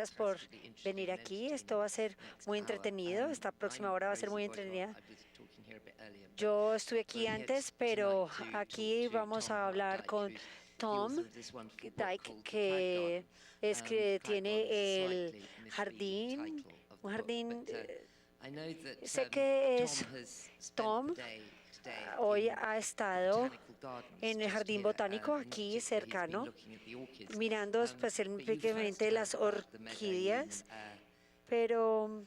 gracias por venir aquí. Esto va a ser muy entretenido. Esta próxima hora va a ser muy entretenida. Yo estuve aquí antes, pero aquí vamos a hablar con Tom Dyke, que tiene el jardín, un jardín. Sé que es Tom. Hoy ha estado en el jardín botánico aquí cercano, mirando específicamente las orquídeas, pero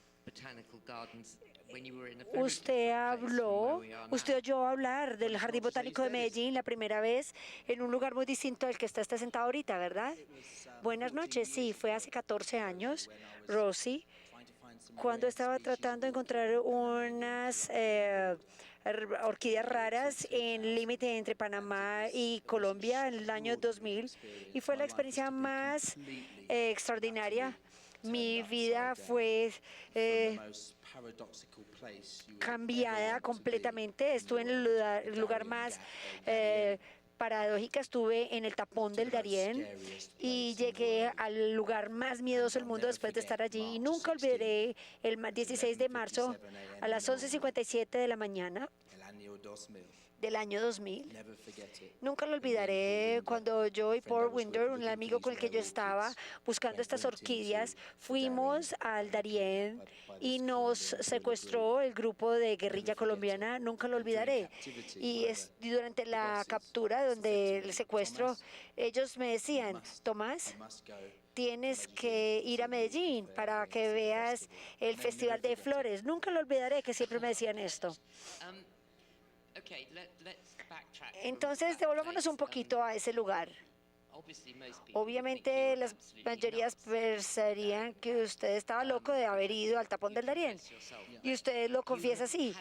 usted oyó hablar del Jardín Botánico de Medellín la primera vez en un lugar muy distinto al que usted está sentado ahorita, ¿verdad? Buenas noches, sí, fue hace 14 años, Rosie, cuando estaba tratando de encontrar unas orquídeas raras en el límite entre Panamá y Colombia en el año 2000, y fue la experiencia más extraordinaria. Mi vida fue cambiada completamente. Estuve en el lugar más paradójica, estuve en el tapón del Darién y llegué al lugar más miedoso del mundo después de estar allí. Y nunca olvidaré el 16 de marzo a las 11:57 de la mañana del año 2000. Nunca lo olvidaré cuando yo y Paul Winder, un amigo con el que yo estaba buscando estas orquídeas, fuimos al Darién y nos secuestró el grupo de guerrilla colombiana. Nunca lo olvidaré. Y durante la captura, donde el secuestro, ellos me decían: Tomás, tienes que ir a Medellín para que veas el Festival de Flores. Nunca lo olvidaré, que siempre me decían esto. Entonces, devolvámonos un poquito a ese lugar. Obviamente, las mayorías pensarían que usted estaba loco de haber ido al tapón del Darién. Y usted lo confiesa así.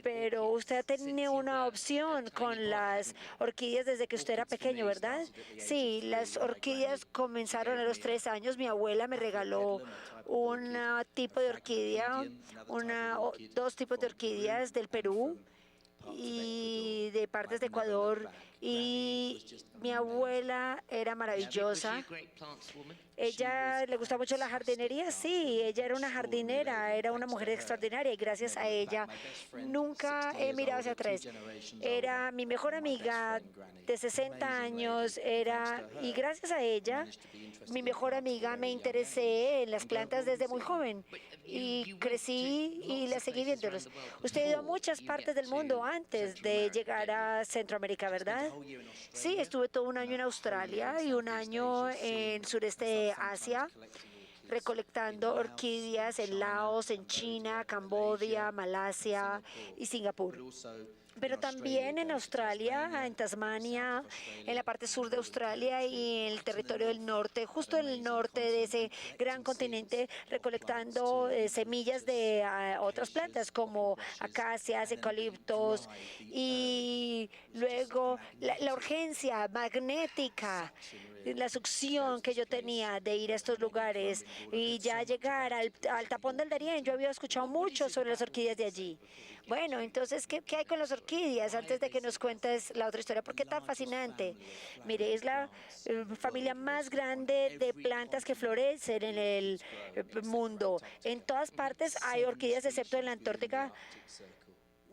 Pero usted tenía una opción con las orquídeas desde que usted era pequeño, ¿verdad? Sí, las orquídeas comenzaron a los 3 años. Mi abuela me regaló un tipo de orquídea, dos tipos de orquídeas del Perú y de partes de Ecuador, y mi abuela era maravillosa. ¿Ella le gusta mucho la jardinería? Sí, ella era una jardinera, era una mujer extraordinaria, y gracias a ella nunca he mirado hacia atrás. Era mi mejor amiga de 60 años, y gracias a ella, mi mejor amiga, me interesé en las plantas desde muy joven y crecí y la seguí viéndolas. Usted ha ido a muchas partes del mundo antes de llegar a Centroamérica, ¿verdad? Sí, estuve todo un año en Australia y un año en sureste de Asia, recolectando orquídeas en Laos, en China, Camboya, Malasia y Singapur. Pero también en Australia, en Tasmania, en la parte sur de Australia y en el territorio del norte, justo en el norte de ese gran continente, recolectando semillas de otras plantas como acacias, eucaliptos, y luego la urgencia magnética, la succión que yo tenía de ir a estos lugares y ya llegar al tapón del Darién. Yo había escuchado mucho sobre las orquídeas de allí. Bueno, entonces, ¿qué hay con las orquídeas? Antes de que nos cuentes la otra historia, ¿por qué tan fascinante? Mire, es la familia más grande de plantas que florecen en el mundo. En todas partes hay orquídeas, excepto en la Antártica.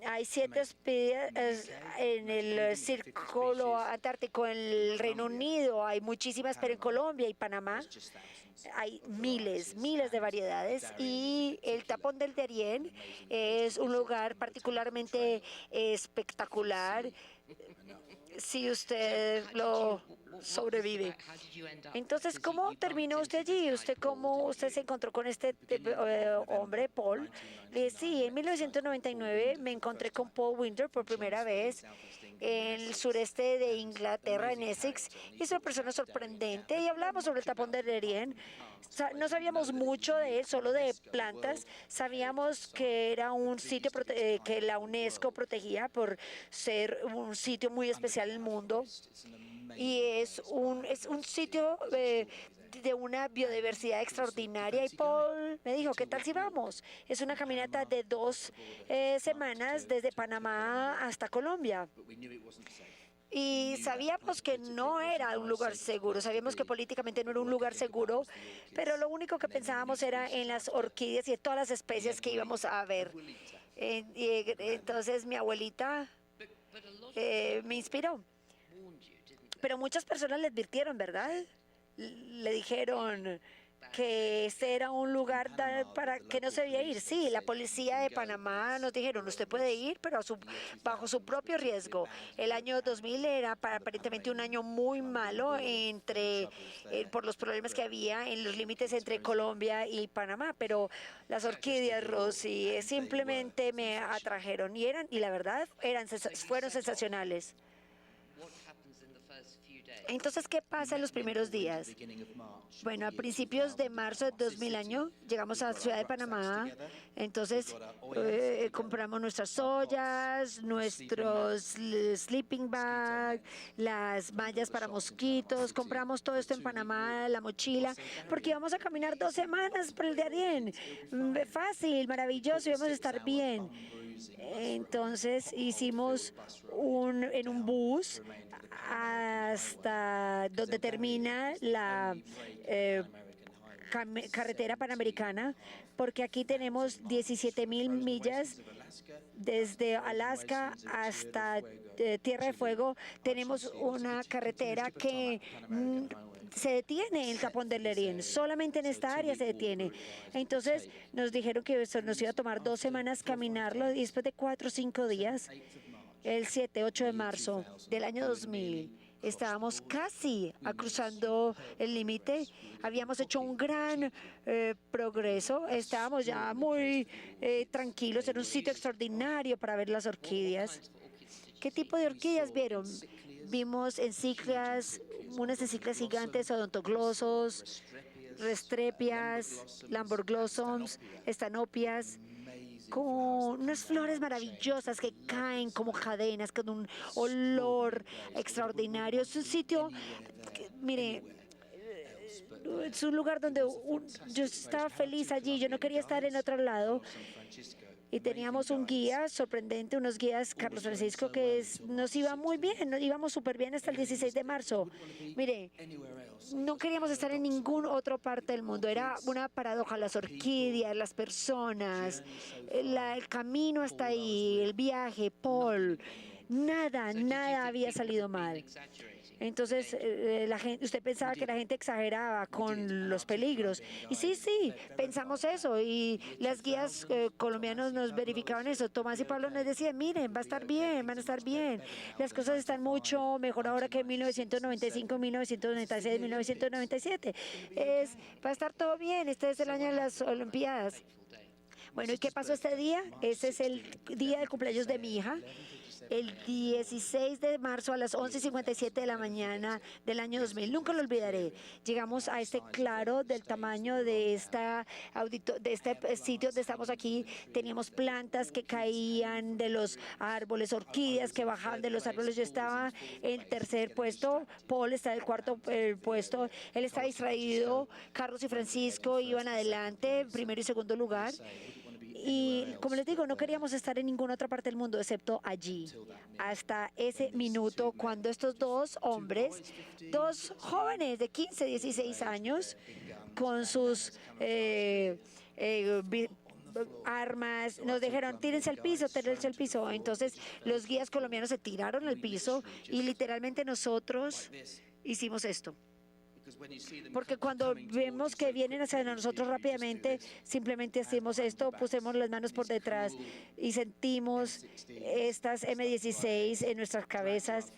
Hay 7 orquídeas en el Círculo Antártico. En el Reino Unido hay muchísimas, pero en Colombia y Panamá hay miles de variedades, y el tapón del Darién es un lugar particularmente espectacular si usted lo sobrevive. Entonces, ¿cómo terminó usted allí? ¿Usted se encontró con este hombre, Paul? Sí, en 1999 me encontré con Paul Winder por primera vez en el sureste de Inglaterra, en Essex. Es una persona sorprendente y hablamos sobre el tapón del Darién. No sabíamos mucho de él, solo de plantas. Sabíamos que era un sitio que la UNESCO protegía por ser un sitio muy especial en el mundo, y es un sitio de una biodiversidad extraordinaria. Y Paul me dijo: ¿qué tal si vamos? Es una caminata de 2 semanas desde Panamá hasta Colombia. Y sabíamos que no era un lugar seguro, sabíamos que políticamente no era un lugar seguro, pero lo único que pensábamos era en las orquídeas y en todas las especies que íbamos a ver. Entonces mi abuelita me inspiró. Pero muchas personas le advirtieron, ¿verdad? Le dijeron que este era un lugar para que no se debía ir. Sí, la policía de Panamá nos dijeron, usted puede ir, pero bajo su propio riesgo. El año 2000 era aparentemente un año muy malo por los problemas que había en los límites entre Colombia y Panamá, pero las orquídeas, Rosy, simplemente me atrajeron y la verdad fueron sensacionales. Entonces, ¿qué pasa en los primeros días? Bueno, a principios de marzo de 2000 llegamos a la ciudad de Panamá. Entonces, compramos nuestras ollas, nuestros sleeping bag, las mallas para mosquitos. Compramos todo esto en Panamá, la mochila, porque íbamos a caminar 2 semanas por el Darién. Fácil, maravilloso, íbamos a estar bien. Entonces hicimos en un bus hasta donde termina la carretera panamericana, porque aquí tenemos 17.000 millas desde Alaska hasta Tierra de Fuego. Tenemos una carretera que se detiene en el tapón del Darién, solamente en esta área se detiene. Entonces nos dijeron que eso nos iba a tomar 2 semanas caminarlo, y después de 4 o 5 días, el 7-8 de marzo del año 2000, estábamos casi cruzando el límite. Habíamos hecho un gran progreso. Estábamos ya muy tranquilos en un sitio extraordinario para ver las orquídeas. ¿Qué tipo de orquídeas vieron? Vimos unas enciclas gigantes, odontoglosos, restrepias, lamborglossoms, estanopias, con unas flores maravillosas que caen como cadenas, con un olor extraordinario. Es un sitio, mire, es un lugar donde yo estaba feliz allí, yo no quería estar en otro lado. Y teníamos un guía sorprendente, unos guías, Carlos Francisco, que nos iba muy bien, nos íbamos súper bien hasta el 16 de marzo. Mire, no queríamos estar en ninguna otra parte del mundo, era una paradoja, las orquídeas, las personas, el camino hasta ahí, el viaje, Paul, nada había salido mal. Entonces, usted pensaba que la gente exageraba con los peligros. Y sí, pensamos eso. Y las guías colombianos nos verificaban eso. Tomás y Pablo nos decían, miren, va a estar bien, van a estar bien. Las cosas están mucho mejor ahora que en 1995, 1996, 1997. Va a estar todo bien. Este es el año de las Olimpiadas. Bueno, ¿y qué pasó este día? Ese es el día del cumpleaños de mi hija. El 16 de marzo a las 11:57 de la mañana del año 2000. Nunca lo olvidaré. Llegamos a este claro del tamaño de este sitio donde estamos aquí. Teníamos plantas que caían de los árboles, orquídeas que bajaban de los árboles. Yo estaba en el 3er puesto, Paul está en el 4º puesto. Él está distraído. Carlos y Francisco iban adelante, primero y segundo lugar. Y como les digo, no queríamos estar en ninguna otra parte del mundo excepto allí, hasta ese minuto cuando estos 2 hombres, 2 jóvenes de 15, 16 años, con sus armas, nos dijeron, tírense al piso, tírense al piso. Entonces los guías colombianos se tiraron al piso y literalmente nosotros hicimos esto. Porque cuando vemos que vienen hacia nosotros rápidamente, simplemente hacemos esto, pusemos las manos por detrás y sentimos estas M16 en nuestras cabezas.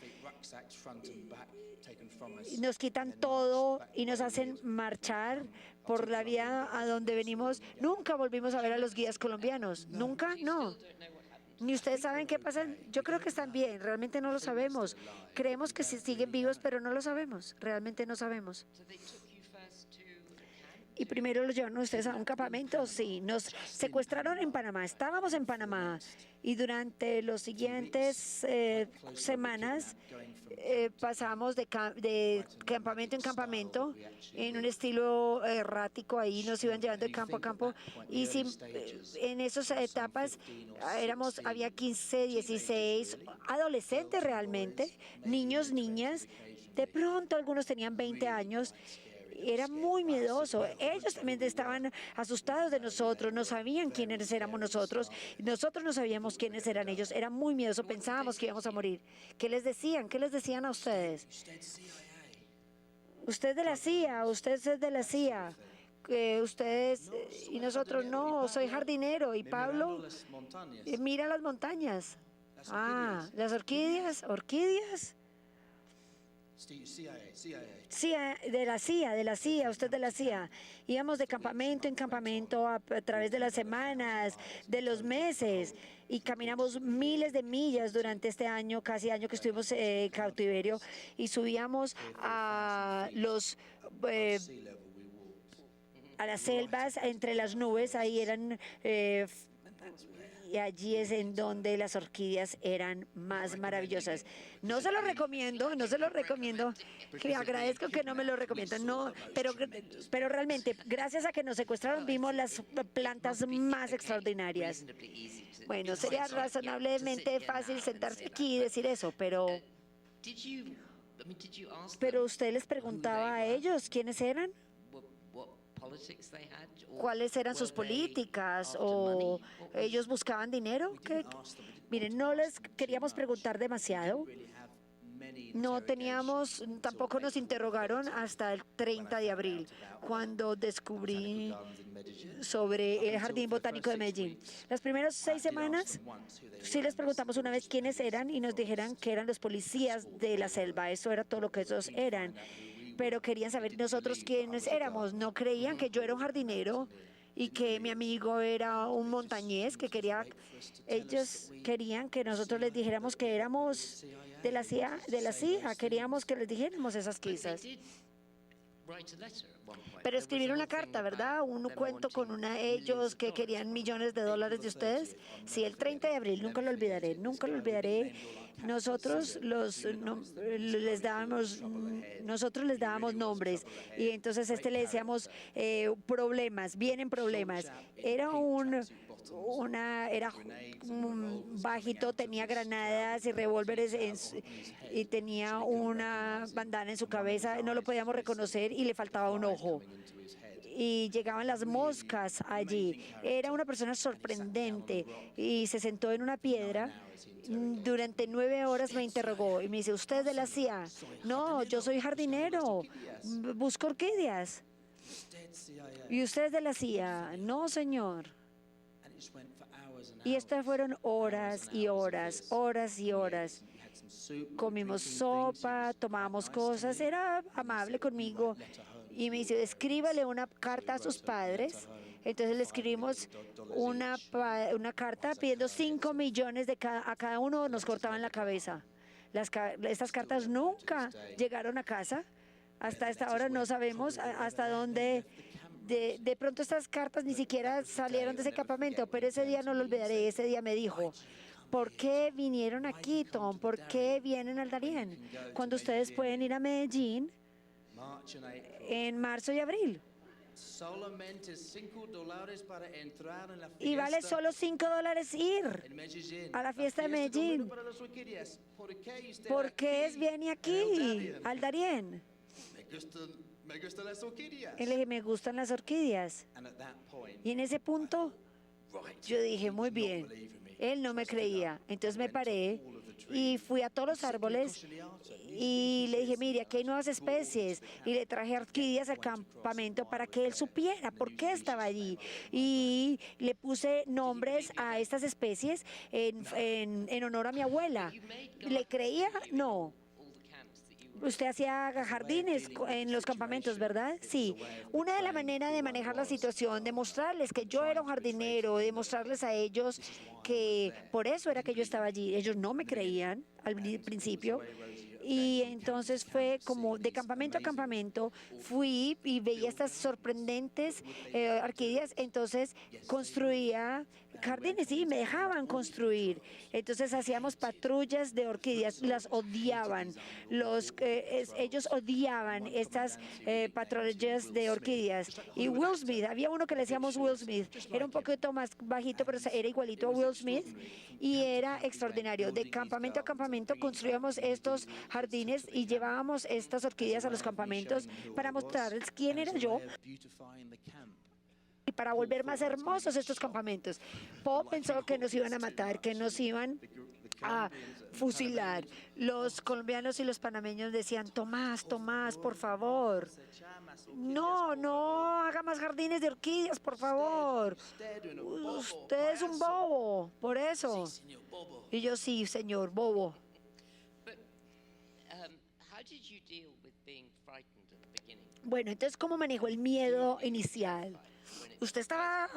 Nos quitan todo y nos hacen marchar por la vía a donde venimos. Nunca volvimos a ver a los guías colombianos. Nunca, no. Ni ustedes saben qué pasa. Yo creo que están bien, realmente no lo sabemos. Creemos que siguen vivos, pero no lo sabemos, realmente no sabemos. Y primero los llevaron ustedes a un campamento. Sí, nos secuestraron en Panamá. Estábamos en Panamá. Y durante los siguientes semanas pasamos de campamento en campamento en un estilo errático. Ahí nos iban llevando de campo a campo. Y en esas etapas había 15, 16 adolescentes realmente, niños, niñas. De pronto algunos tenían 20 años. Era muy miedoso. Ellos también estaban asustados de nosotros, no sabían quiénes éramos nosotros, nosotros no sabíamos quiénes eran ellos. Era muy miedoso, pensábamos que íbamos a morir. ¿Qué les decían? ¿Qué les decían a ustedes? Usted es de la CIA, usted es de la CIA. Ustedes y nosotros no, soy jardinero. Y Pablo, mira las montañas. Las orquídeas, orquídeas. Sí, de la CIA, usted de la CIA. Íbamos de campamento en campamento a través de las semanas, de los meses, y caminamos miles de millas durante este año, casi año que estuvimos en cautiverio, y subíamos a las selvas, entre las nubes, ahí eran y allí es en donde las orquídeas eran más maravillosas. No se lo recomiendo, no se lo recomiendo. Que agradezco que no me lo recomiendan, no, pero realmente, gracias a que nos secuestraron, vimos las plantas más extraordinarias. Bueno, sería razonablemente fácil sentarse aquí y decir eso, pero usted les preguntaba a ellos quiénes eran. ¿Cuáles eran sus políticas? ¿O ellos buscaban dinero? Miren, no les queríamos preguntar demasiado. No teníamos, tampoco nos interrogaron hasta el 30 de abril, cuando descubrí sobre el Jardín Botánico de Medellín. Las primeras 6 semanas, sí les preguntamos una vez quiénes eran y nos dijeron que eran los policías de la selva. Eso era todo lo que ellos eran. Pero querían saber nosotros quiénes éramos. No creían que yo era un jardinero y que mi amigo era un montañés ellos querían que nosotros les dijéramos que éramos de la CIA, queríamos que les dijéramos esas cosas. Pero escribir una carta, ¿verdad? Un cuento con ellos que querían millones de dólares de ustedes. Sí, el 30 de abril, nunca lo olvidaré, nunca lo olvidaré. Nosotros les dábamos nombres y entonces le decíamos problemas, vienen problemas. Era un bajito, tenía granadas y revólveres y tenía una bandana en su cabeza, no lo podíamos reconocer y le faltaba un ojo. Y llegaban las moscas allí. Era una persona sorprendente y se sentó en una piedra. Durante 9 horas me interrogó y me dice, ¿usted es de la CIA? No, yo soy jardinero, busco orquídeas. ¿Y usted es de la CIA? No, señor. Y estas fueron horas y horas, horas y horas. Comimos sopa, tomábamos cosas, era amable conmigo. Y me dice, escríbale una carta a sus padres. Entonces le escribimos una carta pidiendo 5 millones a cada uno, nos cortaban la cabeza. Estas cartas nunca llegaron a casa. Hasta esta hora no sabemos hasta dónde. De pronto estas cartas ni siquiera salieron de ese campamento, pero ese día no lo olvidaré. Ese día me dijo, ¿por qué vinieron aquí, Tom? ¿Por qué vienen al Darién? Cuando ustedes pueden ir a Medellín en marzo y abril. Y vale solo $5 ir a la fiesta de Medellín. ¿Por qué viene aquí al Darién? Él le dije, me gustan las orquídeas. Y en ese punto, yo dije, muy bien. Él no me creía. Entonces me paré y fui a todos los árboles y le dije, mire, aquí hay nuevas especies. Y le traje orquídeas al campamento para que él supiera por qué estaba allí. Y le puse nombres a estas especies en honor a mi abuela. ¿Le creía? No. Usted hacía jardines en los campamentos, ¿verdad? Sí. Una de las maneras de manejar la situación, de mostrarles que yo era un jardinero, de mostrarles a ellos que por eso era que yo estaba allí. Ellos no me creían al principio. Y entonces fue como de campamento a campamento, fui y veía estas sorprendentes orquídeas, entonces construía jardines y me dejaban construir. Entonces hacíamos patrullas de orquídeas, las odiaban. Ellos odiaban estas patrullas de orquídeas. Y Will Smith, había uno que le decíamos Will Smith, era un poquito más bajito, pero era igualito a Will Smith y era extraordinario. De campamento a campamento construíamos estos jardines y llevábamos estas orquídeas a los campamentos para mostrarles quién era yo y para volver más hermosos estos campamentos. Poe pensó que nos iban a matar, que nos iban a fusilar. Los colombianos y los panameños decían, Tomás, Tomás, por favor. No, no haga más jardines de orquídeas, por favor. Usted es un bobo, por eso. Y yo, sí, señor, bobo. Bueno, entonces, ¿cómo manejó el miedo inicial? Usted estaba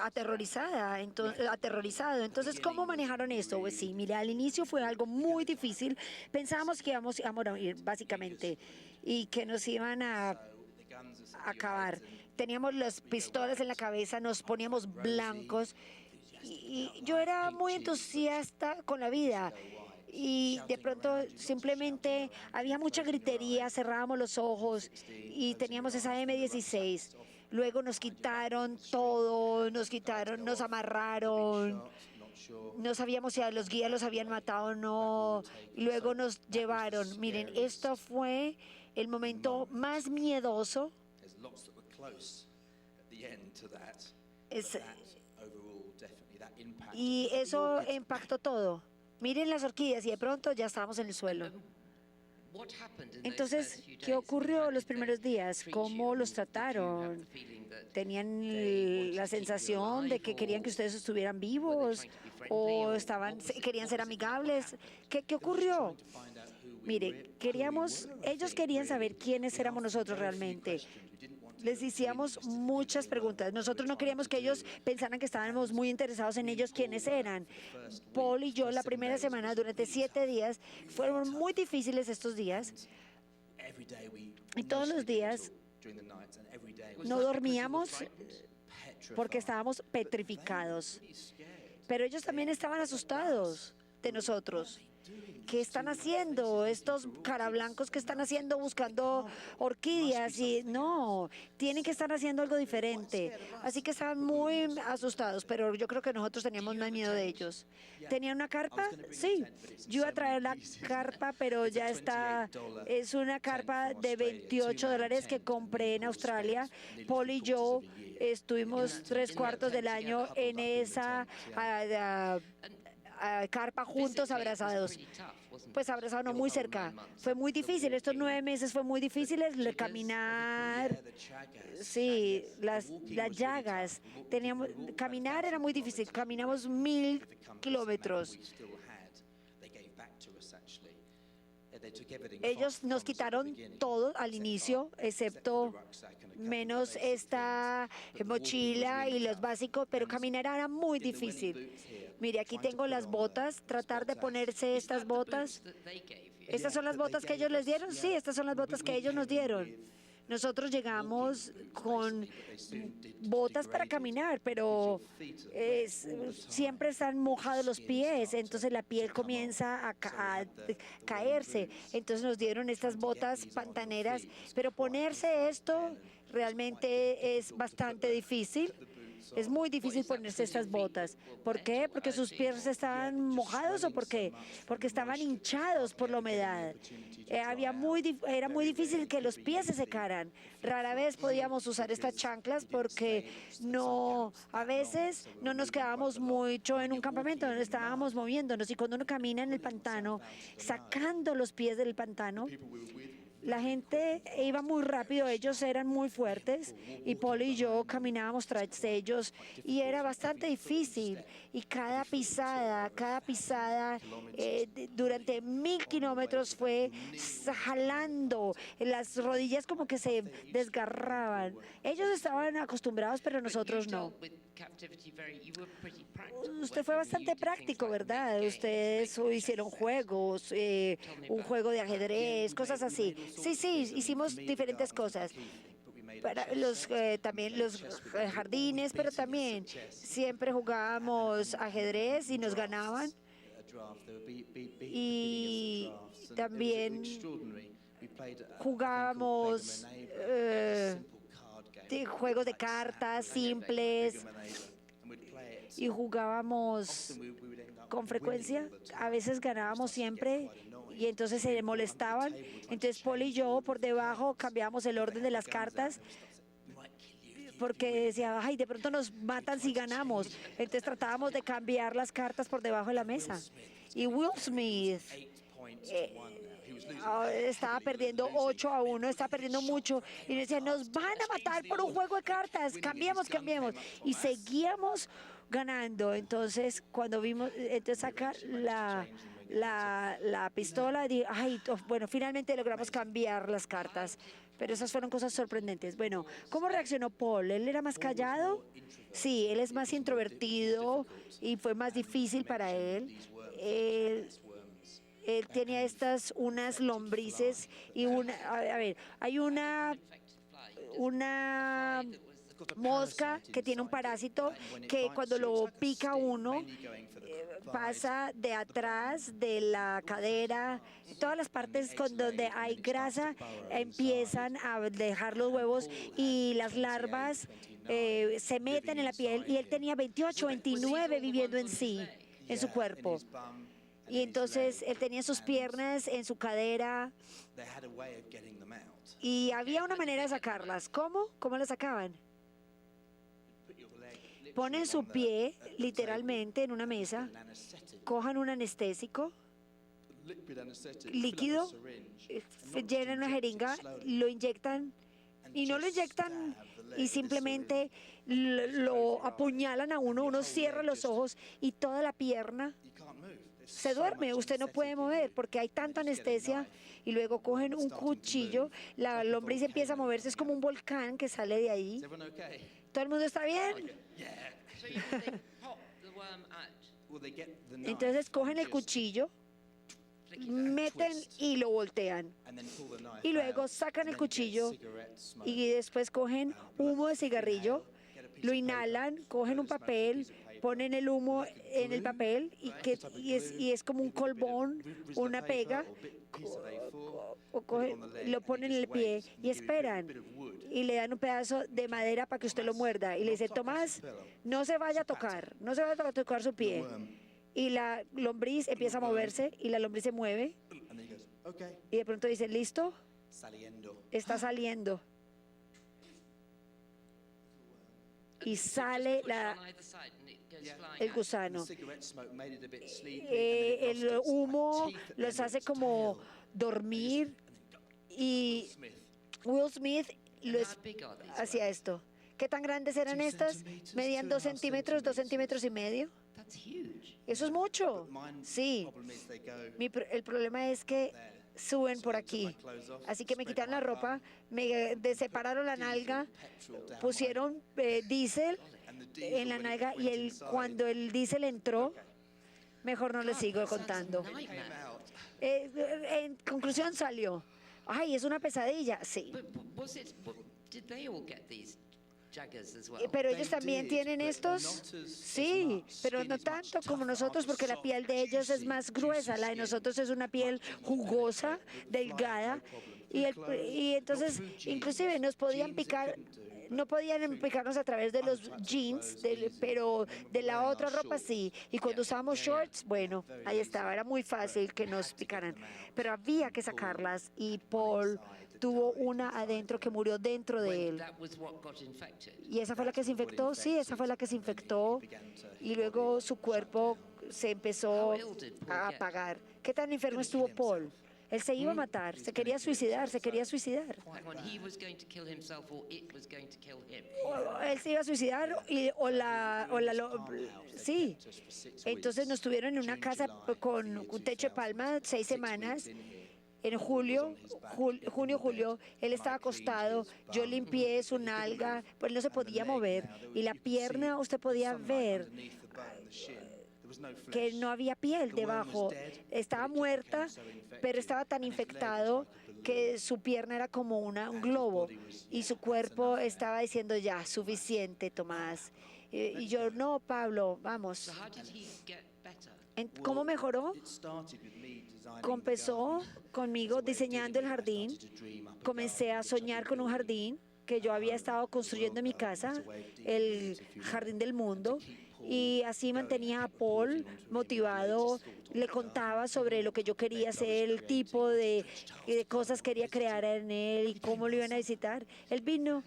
aterrorizado. Entonces, ¿cómo manejaron esto? Pues sí, mire, al inicio fue algo muy difícil. Pensábamos que íbamos a morir, básicamente, y que nos iban a acabar. Teníamos las pistolas en la cabeza, nos poníamos blancos. Y yo era muy entusiasta con la vida. Y de pronto simplemente había mucha gritería, cerrábamos los ojos y teníamos esa M16. Luego nos quitaron todo, nos amarraron. No sabíamos si a los guías los habían matado o no. Y luego nos llevaron. Miren, esto fue el momento más miedoso. Y eso impactó todo. Miren las orquídeas y de pronto ya estábamos en el suelo. Entonces, ¿qué ocurrió los primeros días? ¿Cómo los trataron? ¿Tenían la sensación de que querían que ustedes estuvieran vivos? ¿O querían ser amigables? ¿Qué ocurrió? Mire, ellos querían saber quiénes éramos nosotros realmente. Les hacíamos muchas preguntas. Nosotros no queríamos que ellos pensaran que estábamos muy interesados en ellos, quiénes eran. Paul y yo la primera semana, durante 7 días, fueron muy difíciles estos días. Y todos los días no dormíamos porque estábamos petrificados. Pero ellos también estaban asustados de nosotros. ¿Qué están haciendo? Estos carablancos, ¿qué están haciendo buscando orquídeas? Y no, tienen que estar haciendo algo diferente. Así que estaban muy asustados, pero yo creo que nosotros teníamos más miedo de ellos. ¿Tenían una carpa? Sí. Yo iba a traer la carpa, pero ya está. Es una carpa de $28 que compré en Australia. Paul y yo estuvimos 3/4 del año en esa carpa juntos, abrazados. Pues abrazados, no muy cerca. Fue muy difícil, estos 9 meses fue muy difíciles, caminar, sí, las llagas. Caminar era muy difícil, caminamos 1000 kilómetros. Ellos nos quitaron todo al inicio, excepto menos esta mochila y los básicos, pero caminar era muy difícil. Mire, aquí tengo las botas, tratar de ponerse estas botas. ¿Estas son las botas que ellos les dieron? Sí, estas son las botas que ellos nos dieron. Nosotros llegamos con botas para caminar, pero siempre están mojados los pies, entonces la piel comienza a caerse. Entonces nos dieron estas botas pantaneras, pero ponerse esto realmente es bastante difícil. Es muy difícil ponerse estas botas. ¿Por qué? ¿Porque sus pies estaban mojados o por qué? Porque estaban hinchados por la humedad. Era muy difícil que los pies se secaran. Rara vez podíamos usar estas chanclas porque a veces no nos quedábamos mucho en un campamento, no estábamos moviéndonos. Y cuando uno camina en el pantano, sacando los pies del pantano, la gente iba muy rápido, ellos eran muy fuertes y Paul y yo caminábamos tras ellos y era bastante difícil. Y cada pisada durante 1000 kilómetros fue jalando, las rodillas como que se desgarraban. Ellos estaban acostumbrados, pero nosotros no. Usted fue bastante práctico, ¿verdad? Ustedes hicieron juegos, un juego de ajedrez, cosas así. Sí, sí, hicimos diferentes cosas. Para también los jardines, pero también siempre jugábamos ajedrez y nos ganaban. Y también jugábamos juegos de cartas simples y jugábamos con frecuencia. A veces ganábamos siempre y entonces se molestaban. Entonces Paul y yo por debajo cambiábamos el orden de las cartas porque decía, ay, de pronto nos matan si ganamos. Entonces tratábamos de cambiar las cartas por debajo de la mesa. Y Will Smith estaba perdiendo 8-1, estaba perdiendo mucho. Y decía, nos van a matar por un juego de cartas. Cambiemos. Y seguíamos ganando. Entonces, cuando vimos, entonces saca la pistola y dije, ay, bueno, finalmente logramos cambiar las cartas. Pero esas fueron cosas sorprendentes. Bueno, ¿cómo reaccionó Paul? ¿Él era más callado? Sí, él es más introvertido y fue más difícil para él. Él tenía unas lombrices y hay una mosca que tiene un parásito que cuando lo pica uno pasa de atrás de la cadera, todas las partes donde hay grasa empiezan a dejar los huevos y las larvas se meten en la piel y él tenía 28, 29 viviendo en su cuerpo. Y entonces él tenía sus piernas en su cadera y había una manera de sacarlas. ¿Cómo? ¿Cómo las sacaban? Ponen su pie literalmente en una mesa, cojan un anestésico líquido, llenan una jeringa, lo inyectan y no lo inyectan y simplemente lo apuñalan a uno cierra los ojos y toda la pierna se duerme, usted no puede mover porque hay tanta anestesia y luego cogen un cuchillo, la lombriz empieza a moverse, es como un volcán que sale de ahí. ¿Todo el mundo está bien? Entonces cogen el cuchillo, meten y lo voltean. Y luego sacan el cuchillo y después cogen humo de cigarrillo, lo inhalan, cogen un papel, ponen el humo en el papel y es como un colbón, una pega, lo ponen en el pie y esperan y le dan un pedazo de madera para que usted lo muerda y le dice, Tomás, no se vaya a tocar su pie. Y la lombriz empieza a moverse y la lombriz se mueve y de pronto dice, ¿listo? Está saliendo. Y sale el gusano. El humo los hace como dormir y Will Smith hacía esto. ¿Qué tan grandes eran estas? Medían 2 centímetros, 2 centímetros y medio. Eso es mucho. Sí. El problema es que suben por aquí. Así que me quitaron la ropa, me separaron la nalga, pusieron diésel en la nalga y cuando el diésel entró, mejor no les sigo contando. En conclusión salió, ay, es una pesadilla, sí. Pero ellos también tienen estos, sí, pero no tanto como nosotros porque la piel de ellos es más gruesa, la de nosotros es una piel jugosa, delgada y entonces inclusive nos podían picar, no podían picarnos a través de los jeans, pero de la otra ropa sí, y cuando usábamos shorts, bueno, ahí estaba, era muy fácil que nos picaran, pero había que sacarlas y Paul tuvo una adentro que murió dentro de él. ¿Y esa fue la que se infectó? Sí, esa fue la que se infectó y luego su cuerpo se empezó a apagar. ¿Qué tan enfermo estuvo Paul? Él se iba a matar, se quería suicidar. Él se iba a suicidar sí. Entonces nos tuvieron en una casa con un techo de palma 6 semanas. En julio, julio, él estaba acostado, yo limpié su nalga, pues él no se podía mover. Y la pierna usted podía ver que no había piel debajo. Estaba muerta, pero estaba tan infectado que su pierna era como un globo y su cuerpo estaba diciendo ya, suficiente, Tomás. Y yo, no, Pablo, vamos. ¿Cómo mejoró? Comenzó conmigo diseñando el jardín. Comencé a soñar con un jardín que yo había estado construyendo en mi casa, el jardín del mundo. Y así mantenía a Paul motivado, le contaba sobre lo que yo quería hacer, el tipo de cosas que quería crear en él y cómo lo iban a visitar. Él vino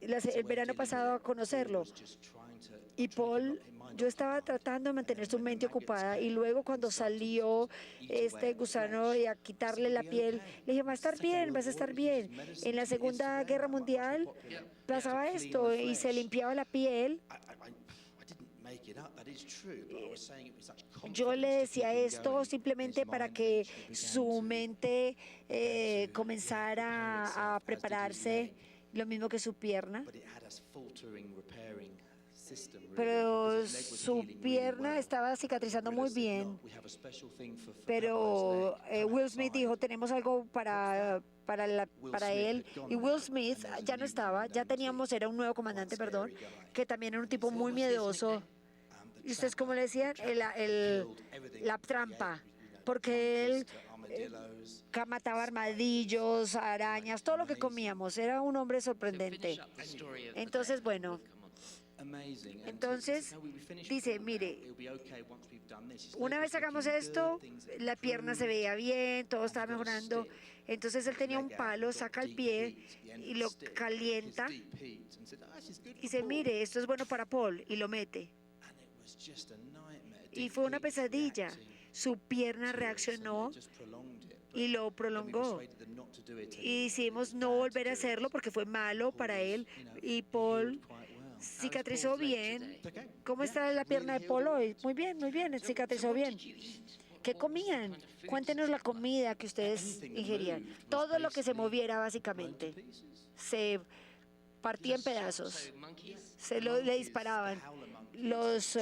el verano pasado a conocerlo. Y Paul, yo estaba tratando de mantener su mente ocupada y luego cuando salió este gusano y a quitarle la piel, le dije, va a estar bien, vas a estar bien. En la Segunda Guerra Mundial pasaba esto y se limpiaba la piel. Yo le decía esto simplemente para que su mente comenzara a prepararse, lo mismo que su pierna. Pero su pierna estaba cicatrizando muy bien. Pero Will Smith dijo, tenemos algo para él. Y Will Smith ya no estaba, ya teníamos, era un nuevo comandante, perdón, que también era un tipo muy miedoso. ¿Y ustedes cómo le decían? La trampa. Porque él mataba armadillos, arañas, todo lo que comíamos. Era un hombre sorprendente. Entonces, bueno. Entonces, dice, mire, una vez hagamos esto, la pierna se veía bien, todo estaba mejorando. Entonces él tenía un palo, saca el pie y lo calienta. Y dice, mire, esto es bueno para Paul, y lo mete. Y fue una pesadilla. Su pierna reaccionó y lo prolongó. Y decidimos no volver a hacerlo porque fue malo para él. Y Paul cicatrizó bien. ¿Cómo está la pierna de Paul hoy? Muy bien, cicatrizó bien. ¿Qué comían? Cuéntenos la comida que ustedes ingerían. Todo lo que se moviera básicamente se partía en pedazos. Le disparaban. Los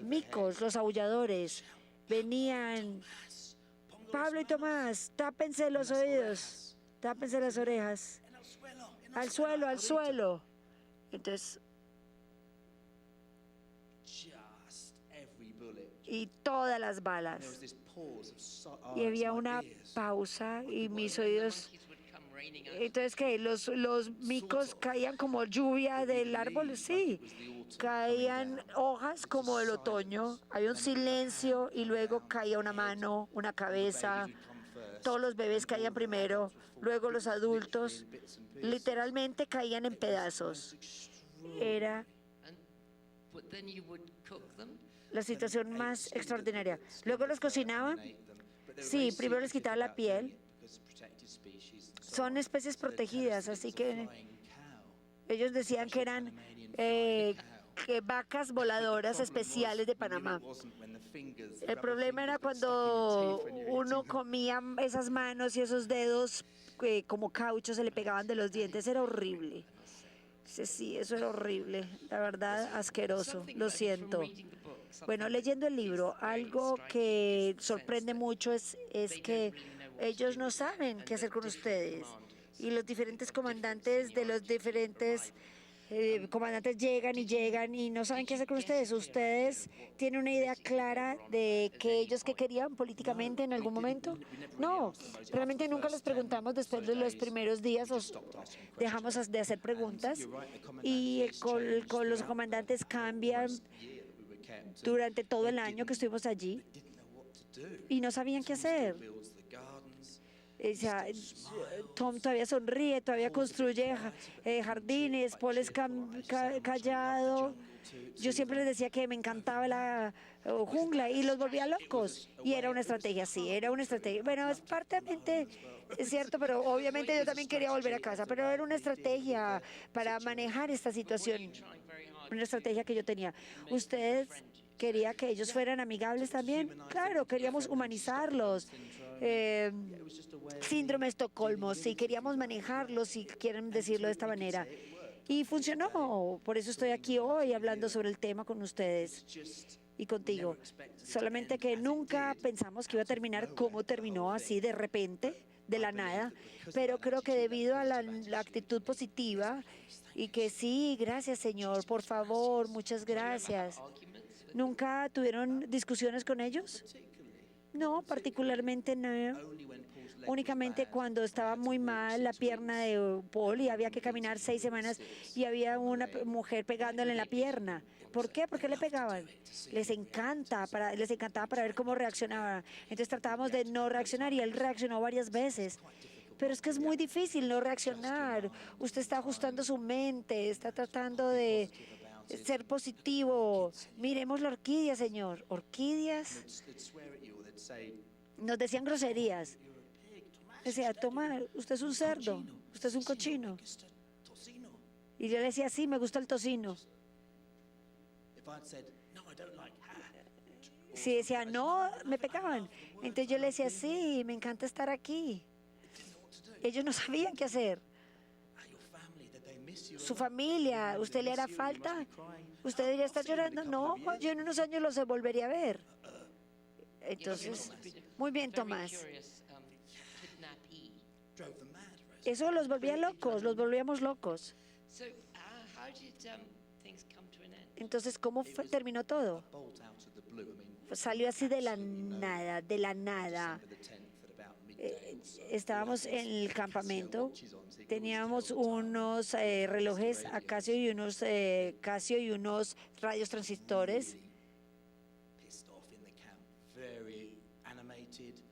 micos, los aulladores, venían. Pablo y Tomás, tápense los oídos, tápense las orejas. Al suelo, al suelo. Entonces, y todas las balas. Y había una pausa y mis oídos. Entonces, ¿qué? Los micos caían como lluvia del árbol, sí. Caían hojas como el otoño. Había un silencio y luego caía una mano, una cabeza. Todos los bebés caían primero, luego los adultos. Literalmente caían en pedazos. Era la situación más extraordinaria. Luego los cocinaban. Sí, primero les quitaban la piel. Son especies protegidas, así que ellos decían que eran vacas voladoras especiales de Panamá. El problema era cuando uno comía esas manos y esos dedos como caucho se le pegaban de los dientes. Era horrible. Sí, eso era horrible. La verdad, asqueroso. Lo siento. Bueno, leyendo el libro, algo que sorprende mucho es que ellos no saben qué hacer con ustedes. Y los diferentes comandantes de los diferentes comandantes llegan y no saben qué hacer con ustedes. ¿Ustedes tienen una idea clara de que ellos qué querían políticamente en algún momento? No, realmente nunca les preguntamos después de los primeros días, dejamos de hacer preguntas y con los comandantes cambian durante todo el año que estuvimos allí y no sabían qué hacer. O sea, Tom todavía sonríe, todavía construye jardines, Paul es callado. Yo siempre les decía que me encantaba la jungla y los volvía locos. Y era una estrategia, sí, era una estrategia. Bueno, es partemente es cierto, pero obviamente yo también quería volver a casa, pero era una estrategia para manejar esta situación, una estrategia que yo tenía. Ustedes quería que ellos fueran amigables también. Claro, queríamos humanizarlos. Síndrome de Estocolmo, sí, queríamos manejarlos, si quieren decirlo de esta manera. Y funcionó. Por eso estoy aquí hoy hablando sobre el tema con ustedes y contigo. Solamente que nunca pensamos que iba a terminar como terminó, así de repente, de la nada. Pero creo que debido a la actitud positiva y que sí, gracias Señor, por favor, muchas gracias. ¿Nunca tuvieron discusiones con ellos? No, particularmente no. Únicamente cuando estaba muy mal la pierna de Paul y había que caminar 6 semanas y había una mujer pegándole en la pierna. ¿Por qué? ¿Por qué le pegaban? Les encantaba para ver cómo reaccionaba. Entonces tratábamos de no reaccionar y él reaccionó varias veces. Pero es que es muy difícil no reaccionar. Usted está ajustando su mente, está tratando de ser positivo. Miremos la orquídea, señor. Orquídeas. Nos decían groserías. Decía, toma, usted es un cerdo, usted es un cochino. Y yo le decía, sí, me gusta el tocino. Si decía, no, me pegaban. Entonces yo le decía, sí, me encanta estar aquí. Ellos no sabían qué hacer. Su familia, ¿usted le hará falta? ¿Usted debería estar llorando? No, yo en unos años los volvería a ver. Entonces, muy bien, Tomás. Eso los volvía locos, los volvíamos locos. Entonces, ¿cómo terminó todo? Salió así de la nada, de la nada. Estábamos en el campamento, teníamos unos relojes a Casio y unos radios transistores.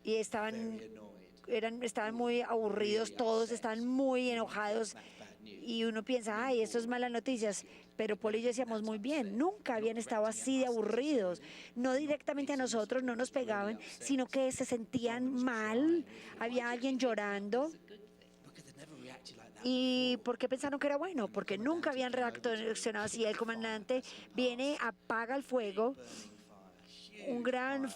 Y estaban muy aburridos, todos estaban muy enojados. Y uno piensa, ay, eso es malas noticias. Pero Paul y yo decíamos, muy bien, nunca habían estado así de aburridos. No directamente a nosotros, no nos pegaban, sino que se sentían mal. Había alguien llorando. ¿Y por qué pensaron que era bueno? Porque nunca habían reaccionado así. El comandante viene, apaga el fuego, un gran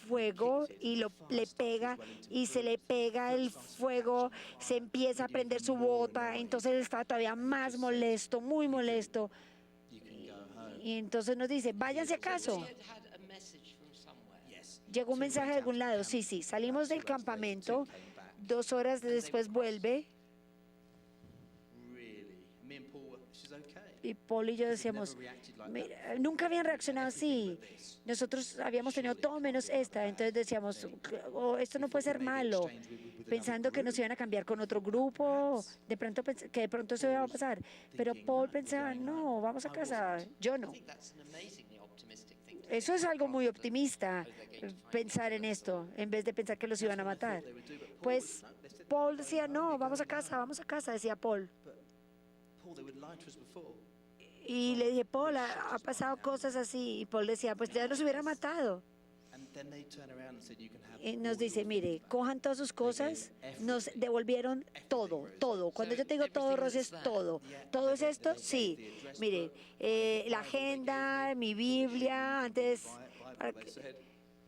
fuego, y le pega, y se le pega el fuego, se empieza a prender su bota, entonces él está todavía más molesto, muy molesto. Y entonces nos dice, váyanse a casa. Llegó un mensaje de algún lado, sí, salimos del campamento, 2 horas después vuelve. Y Paul y yo decíamos, nunca habían reaccionado así. Nosotros habíamos tenido todo menos esta. Entonces decíamos, esto no puede ser malo. Pensando que nos iban a cambiar con otro grupo, que de pronto eso iba a pasar. Pero Paul pensaba, no, vamos a casa. Yo no. Eso es algo muy optimista, pensar en esto, en vez de pensar que los iban a matar. Pues Paul decía, no, vamos a casa, decía Paul. Y le dije, Paul, ha pasado cosas así. Y Paul decía, pues ya nos hubieran matado. Y nos dice, mire, cojan todas sus cosas. Nos devolvieron todo, todo. Cuando yo te digo todo, Rosy, es todo. ¿Todo es esto? Sí. Mire, la agenda, mi Biblia, antes...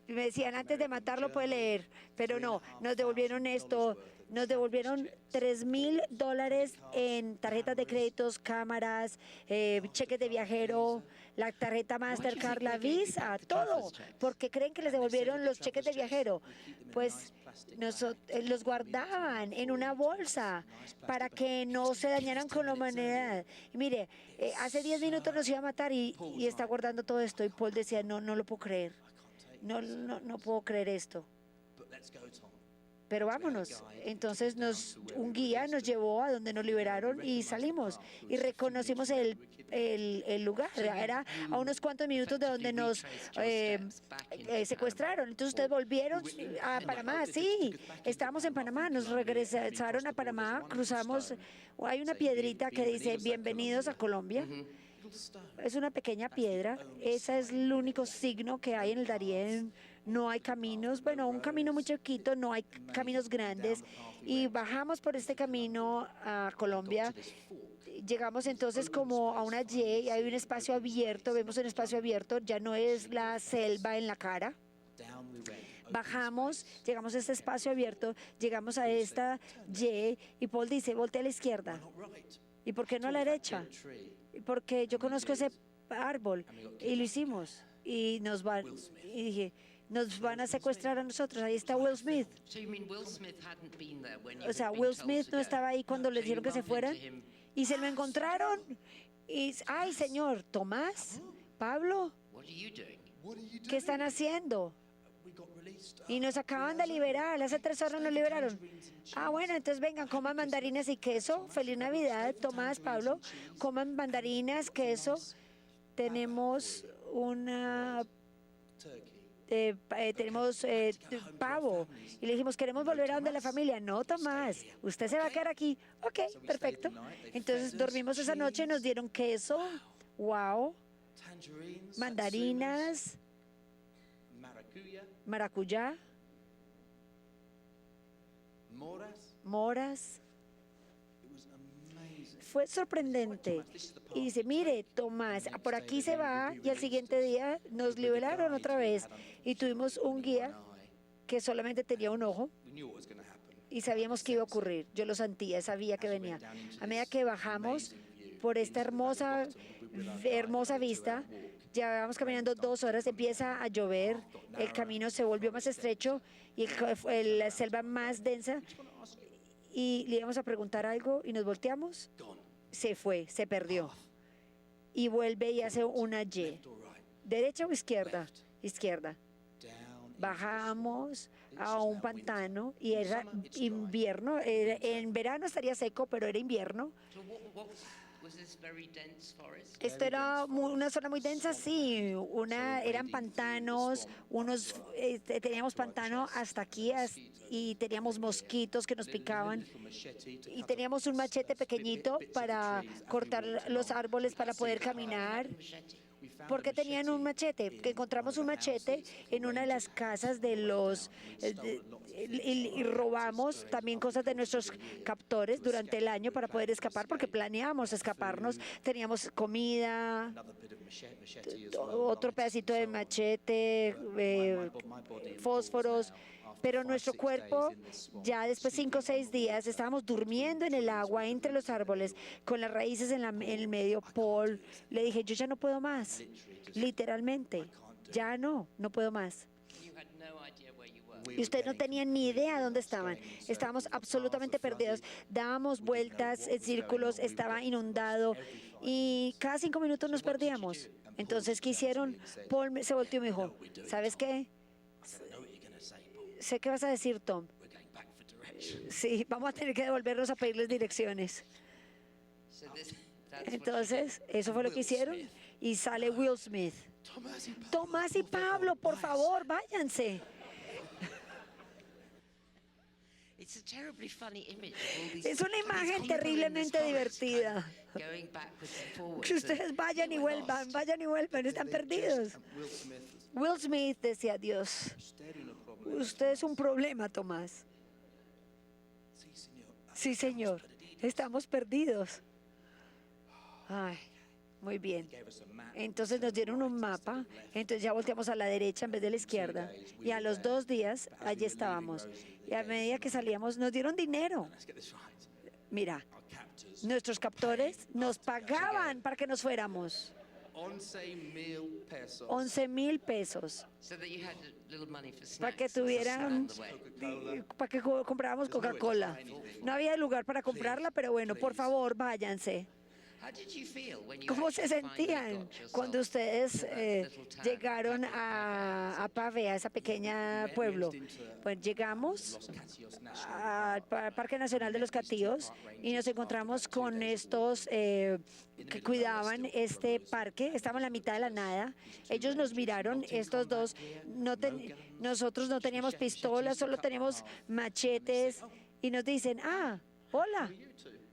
Me decían, antes de matarlo puede leer, pero no, nos devolvieron esto, nos devolvieron $3,000 en tarjetas de créditos, cámaras, cheques de viajero, la tarjeta Mastercard, la Visa, todo. ¿Por qué creen que les devolvieron los cheques de viajero? Pues los guardaban en una bolsa para que no se dañaran con la humanidad. Y mire, hace 10 minutos nos iba a matar y está guardando todo esto. Y Paul decía, no lo puedo creer. No puedo creer esto. Pero vámonos. Entonces un guía nos llevó a donde nos liberaron y salimos. Y reconocimos el lugar. Era a unos cuantos minutos de donde nos secuestraron. Entonces ustedes volvieron a Panamá. Sí, estábamos en Panamá. Nos regresaron a Panamá. Cruzamos. Hay una piedrita que dice, bienvenidos a Colombia. Es una pequeña piedra. Ese es el único signo que hay en el Darién. No hay caminos, bueno, un camino muy chiquito, no hay caminos grandes. Y bajamos por este camino a Colombia Llegamos entonces como a una Y y hay un espacio abierto, vemos un espacio abierto, ya no es la selva en la cara. Bajamos, llegamos a este espacio abierto, llegamos a esta Y y Paul dice, voltea a la izquierda. ¿Y por qué no a la derecha? Porque yo conozco ese árbol y lo hicimos. Y dije, nos van a secuestrar a nosotros. Ahí está Will Smith. O sea, Will Smith no estaba ahí cuando les dijeron que se fueran y se lo encontraron. Y, ay, señor, Tomás, Pablo, ¿qué están haciendo? Y nos acaban de liberar, hace 3 horas nos liberaron. Ah, bueno, entonces vengan, coman mandarinas y queso. Feliz Navidad, Tomás, Pablo, coman mandarinas, queso. Tenemos tenemos pavo. Y le dijimos, queremos volver a donde la familia. No, Tomás, usted se va a quedar aquí. Ok, perfecto. Entonces dormimos esa noche, nos dieron queso, wow, mandarinas, maracuyá, moras. Fue sorprendente. Y dice, mire, Tomás, por aquí se va y al siguiente día nos liberaron otra vez. Y tuvimos un guía que solamente tenía un ojo y sabíamos que iba a ocurrir. Yo lo sentía, sabía que venía. A medida que bajamos por esta hermosa vista, ya vamos caminando 2 horas, empieza a llover, el camino se volvió más estrecho y la selva más densa. Y le íbamos a preguntar algo y nos volteamos. Se fue, se perdió. Y vuelve y hace una Y. ¿Derecha o izquierda? Izquierda. Bajamos a un pantano y era invierno. En verano estaría seco, pero era invierno. Esto era una zona muy densa, sí. Eran pantanos, teníamos pantano hasta aquí y teníamos mosquitos que nos picaban. Y teníamos un machete pequeñito para cortar los árboles para poder caminar. ¿Por qué tenían un machete? Que encontramos un machete en una de las casas de los... y robamos también cosas de nuestros captores durante el año para poder escapar, porque planeábamos escaparnos. Teníamos comida, otro pedacito de machete, fósforos. Pero nuestro cuerpo, ya después de 5 o 6 días, estábamos durmiendo en el agua, entre los árboles, con las raíces en el medio. Paul, le dije, yo ya no puedo más, literalmente, ya no puedo más. Y ustedes no tenían ni idea dónde estaban. Estábamos absolutamente perdidos. Dábamos vueltas en círculos, estaba inundado y cada 5 minutos nos perdíamos. Entonces, ¿qué hicieron? Paul se volteó y me dijo, ¿sabes qué? Sé qué vas a decir, Tom. Sí, vamos a tener que devolvernos a pedirles direcciones. Entonces, eso fue lo que hicieron. Y sale Will Smith. Tomás y Pablo, por favor, váyanse. Es una imagen terriblemente divertida. Que ustedes vayan y vuelvan, están perdidos. Will Smith decía, Dios, usted es un problema, Tomás. Sí, señor, estamos perdidos. Ay, muy bien. Entonces nos dieron un mapa, entonces ya volteamos a la derecha en vez de la izquierda. Y a los 2 días, allí estábamos. Y a medida que salíamos, nos dieron dinero. Mira, nuestros captores nos pagaban para que nos fuéramos. 11,000 pesos. Para que tuvieran, para que compráramos Coca-Cola. No había lugar para comprarla, pero bueno, por favor, váyanse. ¿Cómo se sentían cuando ustedes llegaron a Pave, a ese pequeño pueblo? Pues llegamos al Parque Nacional de los Catíos y nos encontramos con estos que cuidaban este parque. Estaban en la mitad de la nada. Ellos nos miraron, estos dos. Nosotros no teníamos pistolas, solo teníamos machetes y nos dicen, hola,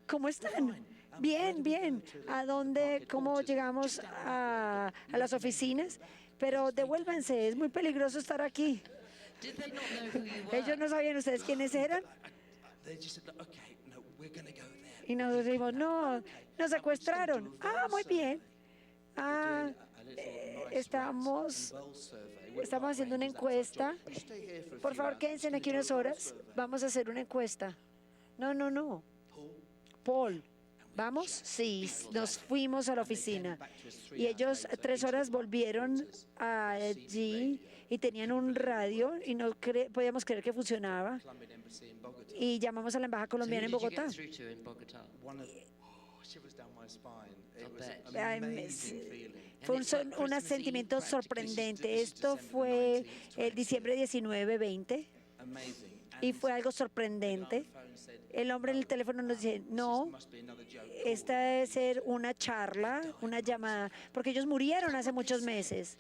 ¿cómo están? Bien, bien. ¿Cómo llegamos a las oficinas? Pero devuélvanse, es muy peligroso estar aquí. Ellos no sabían ustedes quiénes eran. Y nosotros dijimos, no, nos secuestraron. Ah, muy bien. Ah, estamos haciendo una encuesta. Por favor, quédense aquí unas horas. Vamos a hacer una encuesta. No, no, no. Paul, ¿vamos? Sí, nos fuimos a la oficina. Y ellos 3 horas volvieron allí y tenían un radio y no podíamos creer que funcionaba. Y llamamos a la embajada colombiana en Bogotá. Fue un sentimiento sorprendente. Esto fue el diciembre 19-20 y fue algo sorprendente. El hombre en el teléfono nos dice, no, esta debe ser una charla, una llamada, porque ellos murieron hace muchos meses.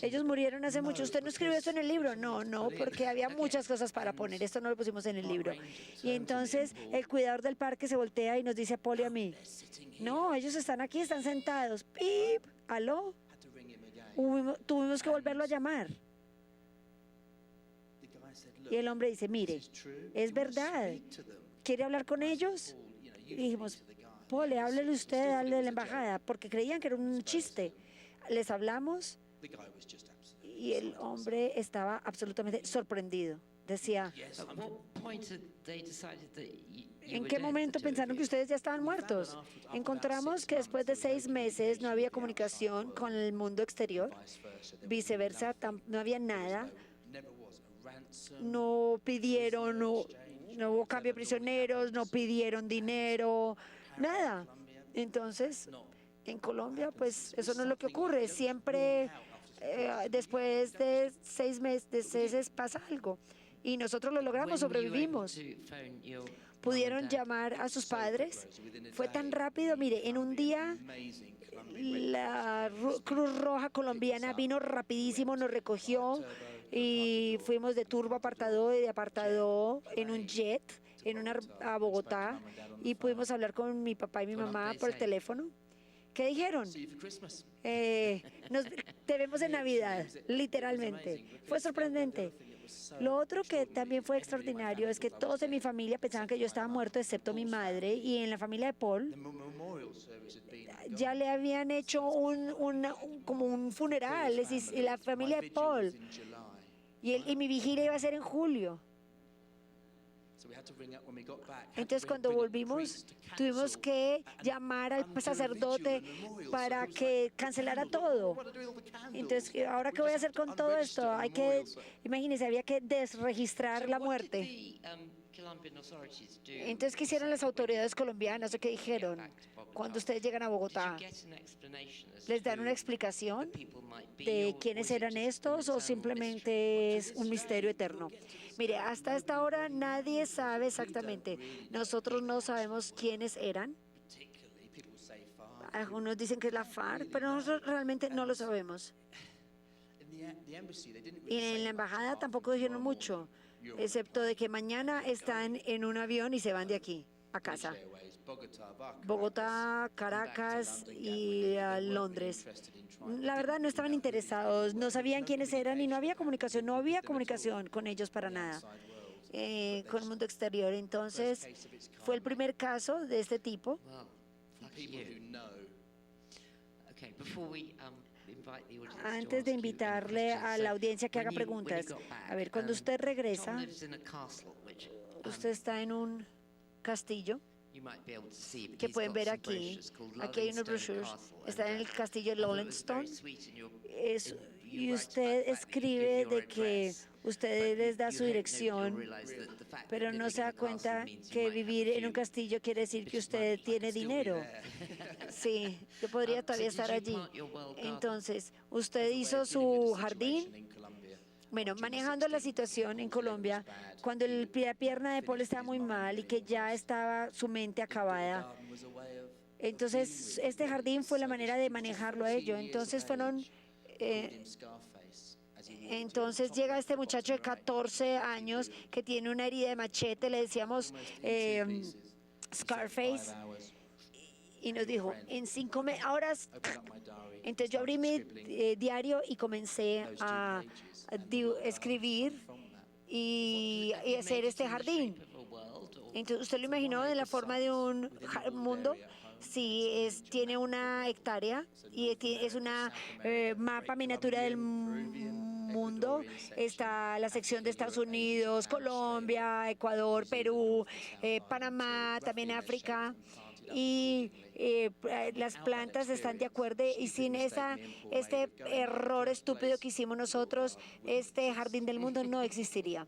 Ellos murieron hace mucho. ¿Usted no escribió esto en el libro? No, no, porque había muchas cosas para poner. Esto no lo pusimos en el libro. Y entonces el cuidador del parque se voltea y nos dice a Paul y a mí, no, ellos están aquí, están sentados. ¡Pip! ¿Aló? Tuvimos que volverlo a llamar. Y el hombre dice, mire, es verdad, ¿quiere hablar con ellos? Y dijimos, Paul, háblele usted, háblele de la embajada, porque creían que era un chiste. Les hablamos y el hombre estaba absolutamente sorprendido. Decía, ¿en qué momento pensaron que ustedes ya estaban muertos? Encontramos que después de 6 meses no había comunicación con el mundo exterior, viceversa, no había nada. No pidieron, no hubo cambio de prisioneros, no pidieron dinero, nada. Entonces, en Colombia, pues eso no es lo que ocurre. Siempre después de 6 meses pasa algo. Y nosotros lo logramos, sobrevivimos. Pudieron llamar a sus padres. Fue tan rápido, mire, en un día la Cruz Roja colombiana vino rapidísimo, nos recogió y fuimos de turbo apartado y de apartado en un jet a Bogotá y pudimos hablar con mi papá y mi mamá por teléfono. ¿Qué dijeron? Nos vemos en Navidad, literalmente. Fue sorprendente. Lo otro que también fue extraordinario es que todos en mi familia pensaban que yo estaba muerto, excepto mi madre, y en la familia de Paul ya le habían hecho como un funeral, y la familia de Paul, y mi vigilia iba a ser en julio. Entonces, cuando volvimos, tuvimos que llamar al sacerdote para que cancelara todo. Entonces, ¿ahora qué voy a hacer con todo esto? Imagínense, había que desregistrar la muerte. Entonces, ¿qué hicieron las autoridades colombianas o qué dijeron? Cuando ustedes llegan a Bogotá, ¿les dan una explicación de quiénes eran estos o simplemente es un misterio eterno? Mire, hasta esta hora nadie sabe exactamente. Nosotros no sabemos quiénes eran. Algunos dicen que es la FARC, pero nosotros realmente no lo sabemos. Y en la embajada tampoco dijeron mucho, excepto de que mañana están en un avión y se van de aquí a casa. Bogotá, Caracas y Londres. La verdad no estaban interesados, no sabían quiénes eran y no había comunicación con ellos para nada, con el mundo exterior. Entonces fue el primer caso de este tipo. Antes de invitarle a la audiencia que haga preguntas, a ver, cuando usted regresa, usted está en un castillo que pueden ver aquí. Aquí hay unos brochures. Está en el castillo de Lowlandstone. Y usted escribe de que usted les da su dirección, pero no se da cuenta que vivir en un castillo quiere decir que usted tiene dinero. Sí, yo podría todavía estar allí. Entonces, usted hizo su jardín. Bueno, manejando la situación en Colombia, cuando la pierna de Paul estaba muy mal y que ya estaba su mente acabada, entonces este jardín fue la manera de manejarlo a ello. Entonces llega este muchacho de 14 años que tiene una herida de machete, le decíamos Scarface, y nos dijo, en 5 horas. Entonces yo abrí mi diario y comencé a escribir y hacer este jardín. Entonces, ¿usted lo imaginó de la forma de un mundo? Sí, tiene una hectárea y es una mapa miniatura del mundo. Está la sección de Estados Unidos, Colombia, Ecuador, Perú, Panamá, también África. Y las plantas están de acuerdo y sin este error estúpido que hicimos nosotros, este jardín del mundo no existiría.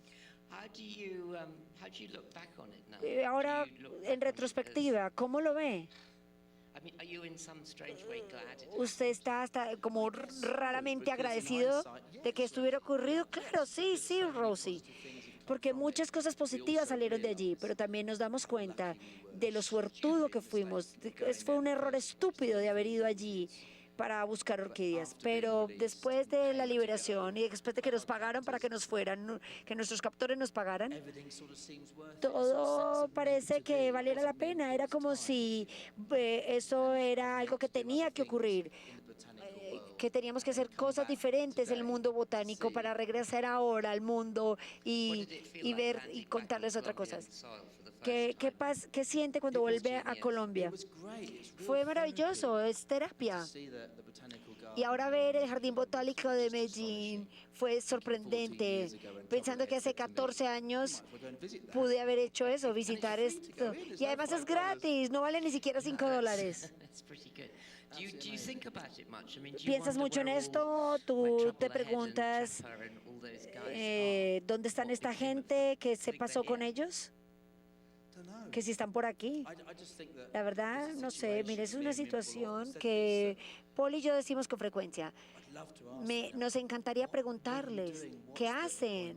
Ahora, en retrospectiva, ¿cómo lo ve? ¿Usted está hasta como raramente agradecido de que estuviera ocurrido? Claro, sí, sí, Rosie. Porque muchas cosas positivas salieron de allí, pero también nos damos cuenta de lo suertudo que fuimos. Fue un error estúpido de haber ido allí para buscar orquídeas, pero después de la liberación y después de que nos pagaron para que nos fueran, que nuestros captores nos pagaran, todo parece que valiera la pena. Era como si eso era algo que tenía que ocurrir, que teníamos que hacer cosas diferentes en el mundo botánico para regresar ahora al mundo y ver y contarles otras cosas. ¿Qué siente cuando vuelve a Colombia? Fue maravilloso, es terapia. Y ahora ver el Jardín Botánico de Medellín fue sorprendente, pensando que hace 14 años pude haber hecho eso, visitar esto. Y además es gratis, no vale ni siquiera $5. ¿Piensas mucho en esto? ¿Tú te preguntas dónde están esta gente? ¿Qué se pasó con ellos? Que si están por aquí. La verdad, no sé, mire, es una situación que Paul y yo decimos con frecuencia. Nos encantaría preguntarles qué hacen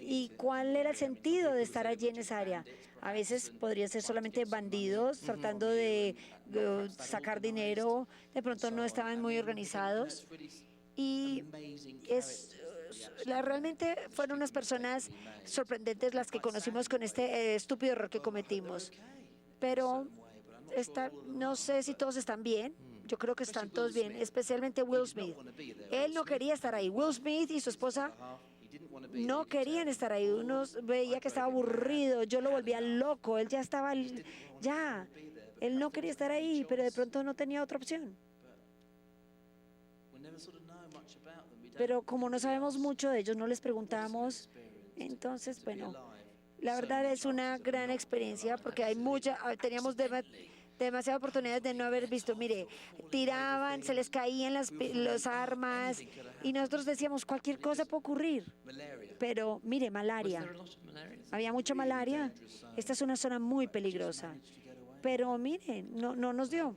y cuál era el sentido de estar allí en esa área. A veces podría ser solamente bandidos tratando de sacar dinero, de pronto no estaban muy organizados y realmente fueron unas personas sorprendentes las que conocimos con este estúpido error que cometimos. Pero no sé si todos están bien. Yo creo que están todos bien, especialmente Will Smith. Él no quería estar ahí. Will Smith y su esposa no querían estar ahí. Uno veía que estaba aburrido. Yo lo volvía loco. Él ya estaba, ya. Él no quería estar ahí, pero de pronto no tenía otra opción. Pero como no sabemos mucho de ellos, no les preguntamos. Entonces, bueno, la verdad es una gran experiencia porque teníamos demasiadas oportunidades de no haber visto. Mire, tiraban, se les caían las armas y nosotros decíamos, cualquier cosa puede ocurrir. Pero mire, malaria. Había mucha malaria. Esta es una zona muy peligrosa. Pero mire, no nos dio.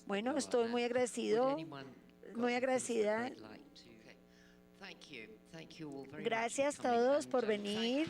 Bueno, estoy muy agradecida. Gracias a todos por venir.